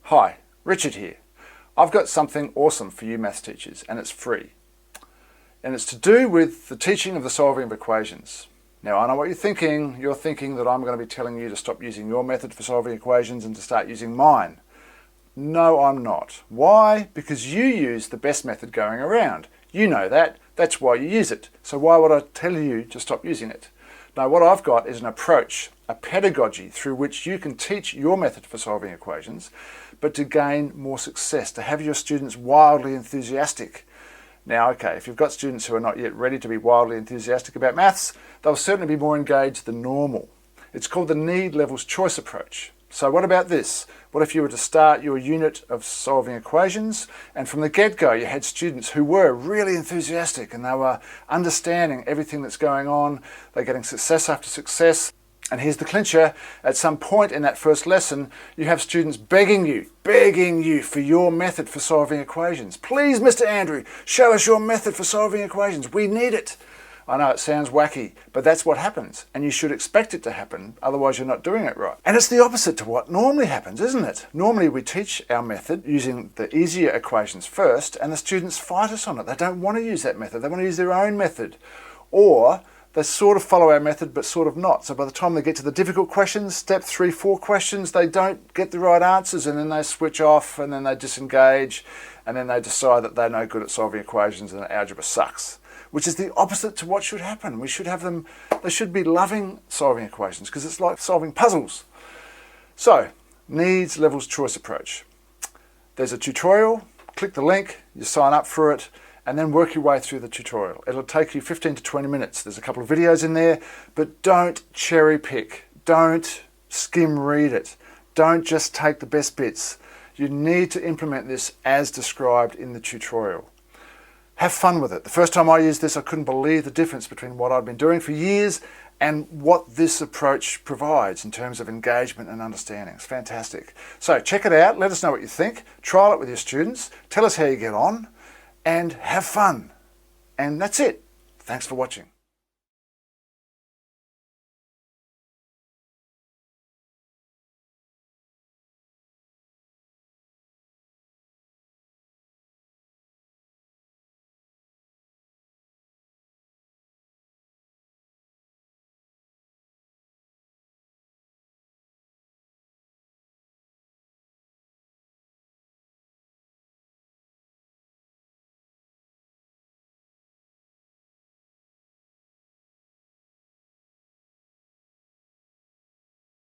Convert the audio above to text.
Hi, Richard here. I've got something awesome for you maths teachers, and it's free. And it's to do with the teaching of the solving of equations. Now, I know what you're thinking. You're thinking that I'm going to be telling you to stop using your method for solving equations and to start using mine. No, I'm not. Why? Because you use the best method going around. You know that. That's why you use it. So why would I tell you to stop using it? Now, what I've got is an approach, a pedagogy through which you can teach your method for solving equations, but to gain more success, to have your students wildly enthusiastic. Now, okay, if you've got students who are not yet ready to be wildly enthusiastic about maths, they'll certainly be more engaged than normal. It's called the NeedLevelsChoice Approach. So what about this? What if you were to start your unit of solving equations and from the get-go you had students who were really enthusiastic and they were understanding everything that's going on, they're getting success after success, and here's the clincher, at some point in that first lesson you have students begging you for your method for solving equations. Please, Mr. Andrew, show us your method for solving equations. We need it. I know it sounds wacky, but that's what happens, and you should expect it to happen, otherwise you're not doing it right. And it's the opposite to what normally happens, isn't it? Normally we teach our method using the easier equations first, and the students fight us on it. They don't want to use that method, they want to use their own method. Or they sort of follow our method, but sort of not. So by the time they get to the difficult questions, step 3, 4 questions, they don't get the right answers, and then they switch off, and then they disengage, and then they decide that they're no good at solving equations and that algebra sucks. Which is the opposite to what should happen. We should have them, they should be loving solving equations because it's like solving puzzles. So, NeedLevelsChoice Approach. There's a tutorial, click the link, you sign up for it, and then work your way through the tutorial. It'll take you 15 to 20 minutes. There's a couple of videos in there, but don't cherry pick. Don't skim read it. Don't just take the best bits. You need to implement this as described in the tutorial. Have fun with it. The first time I used this, I couldn't believe the difference between what I'd been doing for years and what this approach provides in terms of engagement and understanding. It's fantastic. So check it out. Let us know what you think. Trial it with your students. Tell us how you get on and have fun. And that's it. Thanks for watching.